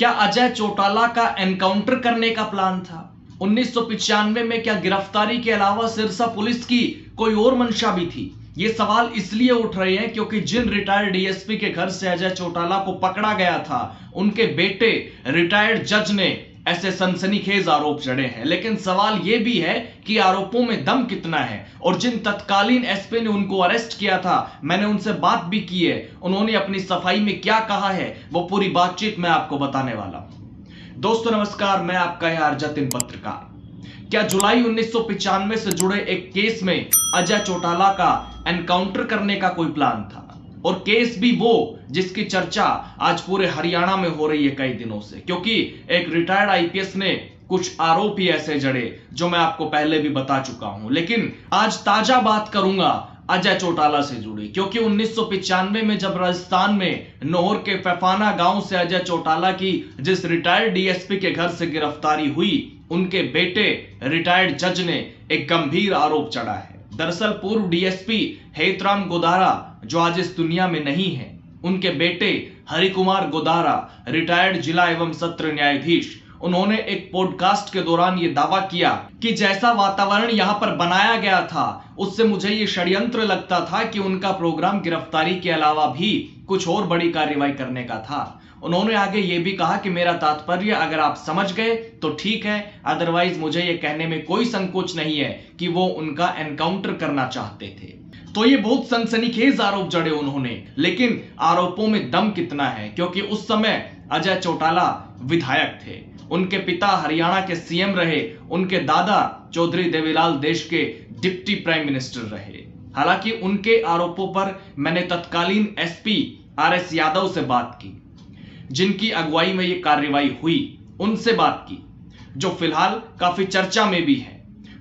क्या अजय चौटाला का एनकाउंटर करने का प्लान था? 1995 में क्या गिरफ्तारी के अलावा सिरसा पुलिस की कोई और मंशा भी थी? ये सवाल इसलिए उठ रहे हैं क्योंकि जिन रिटायर्ड डीएसपी के घर से अजय चौटाला को पकड़ा गया था, उनके बेटे रिटायर्ड जज ने ऐसे सनसनीखेज आरोप जड़े हैं। लेकिन सवाल यह भी है कि आरोपों में दम कितना है। और जिन तत्कालीन एसपी ने उनको अरेस्ट किया था, मैंने उनसे बात भी की है, उन्होंने अपनी सफाई में क्या कहा है, वो पूरी बातचीत मैं आपको बताने वाला हूं। दोस्तों नमस्कार, मैं आपका यार जतिन पत्रकार। क्या जुलाई 1995 से जुड़े एक केस में अजय चौटाला का एनकाउंटर करने का कोई प्लान था? और केस भी वो जिसकी चर्चा आज पूरे हरियाणा में हो रही है कई दिनों से, क्योंकि एक रिटायर्ड आईपीएस ने कुछ आरोप ही ऐसे जड़े जो मैं आपको पहले भी बता चुका हूं। लेकिन आज ताजा बात करूंगा अजय चौटाला से जुड़ी, क्योंकि 1995 में जब राजस्थान में नोहर के फैफाना गांव से अजय चौटाला की जिस रिटायर्ड डीएसपी के घर से गिरफ्तारी हुई, उनके बेटे रिटायर्ड जज ने एक गंभीर आरोप चढ़ा है। दरअसल पूर्व डीएसपी हेतराम गोदारा, जो आज इस दुनिया में नहीं है, उनके बेटे हरिकुमार गोदारा रिटायर्ड जिला एवं सत्र न्यायाधीश, उन्होंने एक पॉडकास्ट के दौरान यह दावा किया कि जैसा वातावरण यहां पर बनाया गया था, उससे मुझे यह षड्यंत्र लगता था कि उनका प्रोग्राम गिरफ्तारी के अलावा भी कुछ और बड़ी कार्रवाई करने का था। उन्होंने आगे यह भी कहा कि मेरा तात्पर्य अगर आप समझ गए तो ठीक है, अदरवाइज मुझे यह कहने में कोई संकोच नहीं है कि वो उनका एनकाउंटर करना चाहते थे। तो ये बहुत सनसनीखेज आरोप जड़े उन्होंने, लेकिन आरोपों में दम कितना है? क्योंकि उस समय अजय चौटाला विधायक थे, उनके पिता हरियाणा के सीएम रहे, उनके दादा चौधरी देवीलाल देश के डिप्टी प्राइम मिनिस्टर रहे। हालांकि उनके आरोपों पर मैंने तत्कालीन एसपी आरएस यादव से बात की, जिनकी अगुवाई में यह कार्रवाई हुई, उनसे बात की, जो फिलहाल काफी चर्चा में भी है।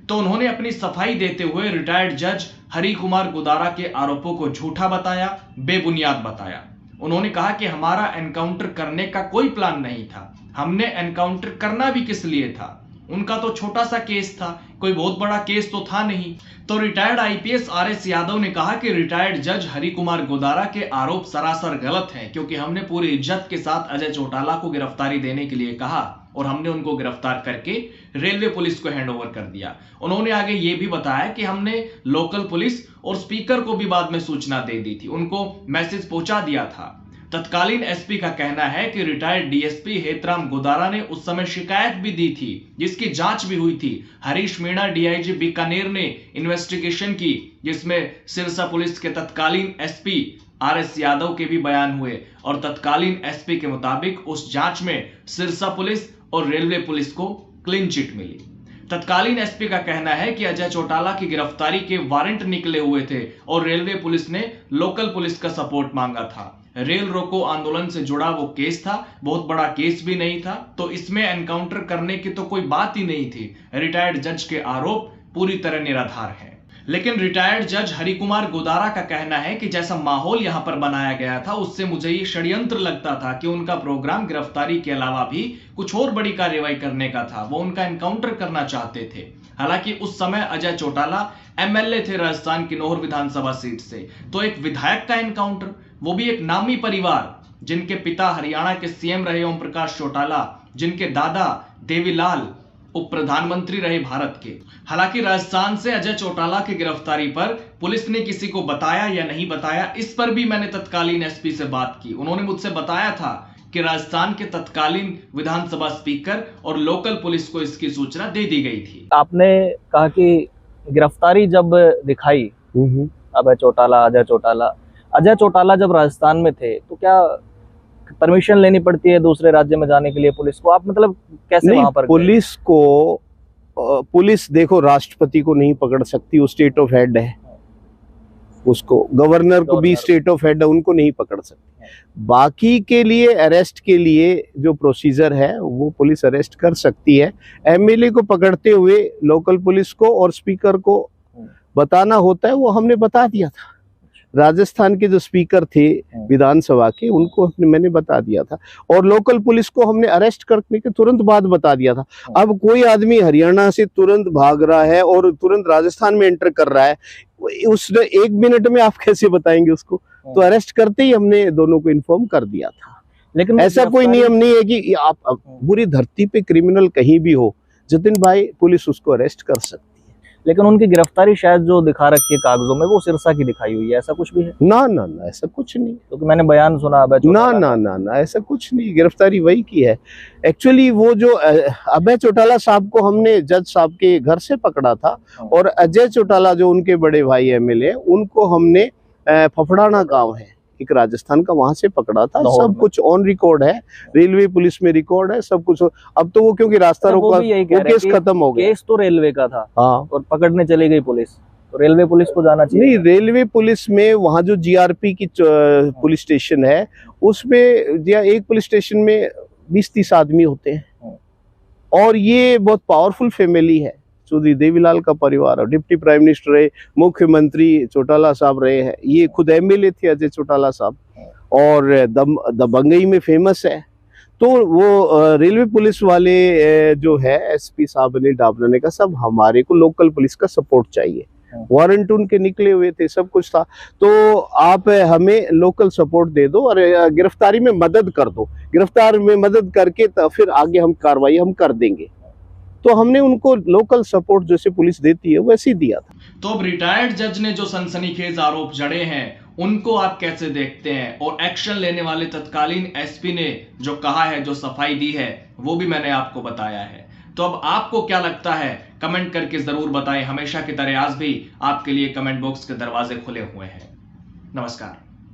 तो उन्होंने अपनी सफाई देते हुए रिटायर्ड जज हरिकुमार गोदारा के आरोपों को झूठा बताया, बेबुनियाद बताया। उन्होंने कहा कि हमारा एनकाउंटर करने का कोई प्लान नहीं था, हमने एनकाउंटर करना भी किस लिए था? उनका तो छोटा सा केस था, कोई बहुत बड़ा केस तो था नहीं। तो रिटायर्ड आईपीएस आरएस यादव ने कहा कि रिटायर्ड जज हरिकुमार गोदारा के आरोप सरासर गलत हैं, क्योंकि हमने पूरी इज्जत के साथ अजय चौटाला को गिरफ्तारी देने के लिए कहा और हमने उनको गिरफ्तार करके रेलवे पुलिस को हैंड ओवर कर दिया। उन्होंने आगे ये भी बताया कि हमने लोकल पुलिस और स्पीकर को भी बाद में सूचना दे दी थी, उनको मैसेज पहुंचा दिया था। तत्कालीन एसपी का कहना है कि रिटायर्ड डीएसपी हेतराम गोदारा ने उस समय शिकायत भी दी थी, जिसकी जांच भी हुई थी। हरीश मीणा डीआईजी बीकानेर ने इन्वेस्टिगेशन की, जिसमें सिरसा पुलिस के तत्कालीन एसपी आरएस यादव के भी बयान हुए और तत्कालीन एसपी के मुताबिक उस जांच में सिरसा पुलिस और रेलवे पुलिस को क्लीन चिट मिली। तत्कालीन एसपी का कहना है कि अजय चौटाला की गिरफ्तारी के वारंट निकले हुए थे और रेलवे पुलिस ने लोकल पुलिस का सपोर्ट मांगा था। रेल रोको आंदोलन से जुड़ा वो केस था, बहुत बड़ा केस भी नहीं था, तो इसमें एनकाउंटर करने की तो कोई बात ही नहीं थी। रिटायर्ड जज के आरोप पूरी तरह निराधार है। लेकिन रिटायर्ड जज हरिकुमार गोदारा का कहना है कि जैसा माहौल यहां पर बनाया गया था, उससे मुझे ये षड्यंत्र लगता था कि उनका प्रोग्राम गिरफ्तारी के अलावा भी कुछ और बड़ी कार्रवाई करने का था, वो उनका एनकाउंटर करना चाहते थे। हालांकि उस समय अजय चौटाला एमएलए थे राजस्थान की नोहर विधानसभा सीट से, तो एक विधायक का एनकाउंटर, वो भी एक नामी परिवार, जिनके पिता हरियाणा के सीएम रहे ओम प्रकाश चौटाला, जिनके दादा देवीलाल उप प्रधानमंत्री रहे भारत के। हालांकि राजस्थान से अजय चौटाला की गिरफ्तारी पर पुलिस ने किसी को बताया या नहीं बताया, इस पर भी मैंने तत्कालीन एसपी से बात की। उन्होंने मुझसे बताया था कि राजस्थान के तत्कालीन विधानसभा स्पीकर और लोकल पुलिस को इसकी सूचना दे दी गई थी। आपने कहा कि गिरफ्तारी जब दिखाई अजय चौटाला जब राजस्थान में थे, तो क्या परमिशन लेनी पड़ती है दूसरे राज्य में जाने के लिए पुलिस को? आप मतलब कैसे वहां पर पुलिस देखो, राष्ट्रपति को नहीं पकड़ सकती, वो स्टेट ऑफ हेड है, उसको गवर्नर को भी स्टेट ऑफ हेड है, उनको नहीं पकड़ सकती। बाकी के लिए अरेस्ट के लिए जो प्रोसीजर है वो पुलिस अरेस्ट कर सकती है। एमएलए को पकड़ते हुए लोकल पुलिस को और स्पीकर को बताना होता है, वो हमने बता दिया था। राजस्थान के जो स्पीकर थे विधानसभा के, उनको मैंने बता दिया था और लोकल पुलिस को हमने अरेस्ट करने के तुरंत बाद बता दिया था। अब कोई आदमी हरियाणा से तुरंत भाग रहा है और तुरंत राजस्थान में एंटर कर रहा है, उसने 1 मिनट में आप कैसे बताएंगे उसको? तो अरेस्ट करते ही हमने दोनों को इन्फॉर्म कर दिया था। लेकिन ऐसा कोई नियम नहीं है कि आप पूरी धरती पे क्रिमिनल कहीं भी हो जतिन भाई, पुलिस उसको अरेस्ट कर सकती है। लेकिन उनकी गिरफ्तारी शायद जो दिखा रखी है कागजों में वो सिरसा की दिखाई हुई है, ऐसा कुछ भी है? ना ना ना, ऐसा कुछ नहीं। क्योंकि मैंने बयान सुना अभय ना चौटाला ना ना ना, ऐसा कुछ नहीं। गिरफ्तारी वही की है। एक्चुअली वो जो अभय चौटाला साहब को हमने जज साहब के घर से पकड़ा था, और अजय चौटाला जो उनके बड़े भाई एमएलए, उनको हमने फफड़ाना गांव है एक राजस्थान का, वहां से पकड़ा था। सब कुछ ऑन रिकॉर्ड है, रेलवे पुलिस में रिकॉर्ड है सब कुछ। अब तो वो क्योंकि रास्ता रोका, वो केस खत्म हो गया। केस तो रेलवे का था, हाँ, और पकड़ने चली गई पुलिस, तो रेलवे पुलिस को जाना चाहिए। नहीं, रेलवे पुलिस में वहाँ जो जीआरपी की पुलिस स्टेशन है, उसमें एक पुलिस स्टेशन में 20-30 आदमी होते हैं, और ये बहुत पावरफुल फैमिली है। चौधरी देवीलाल का परिवार, और डिप्टी प्राइम मिनिस्टर रहे, मुख्यमंत्री चौटाला साहब रहे हैं, ये खुद एमएलए थे अजय चौटाला साहब, और दबंगई में फेमस है। तो वो रेलवे पुलिस वाले जो है एसपी साहब ने, डाबरा ने कहा सब हमारे को लोकल पुलिस का सपोर्ट चाहिए, वारंट उनके निकले हुए थे, सब कुछ था, तो आप हमें लोकल सपोर्ट दे दो और गिरफ्तारी में मदद कर दो। गिरफ्तार में मदद करके तो फिर आगे हम कार्रवाई हम कर देंगे। तो हमने उनको लोकल सपोर्ट जैसे पुलिस देती है वैसे ही दिया था। तो अब रिटायर्ड जज ने जो सनसनीखेज आरोप जड़े हैं उनको आप कैसे देखते हैं, और एक्शन लेने वाले तत्कालीन एसपी ने जो कहा है, जो सफाई दी है, वो भी मैंने आपको बताया है। तो अब आपको क्या लगता है, कमेंट करके जरूर बताएं। हमेशा की तरह आज भी आपके लिए कमेंट बॉक्स के दरवाजे खुले हुए हैं। नमस्कार।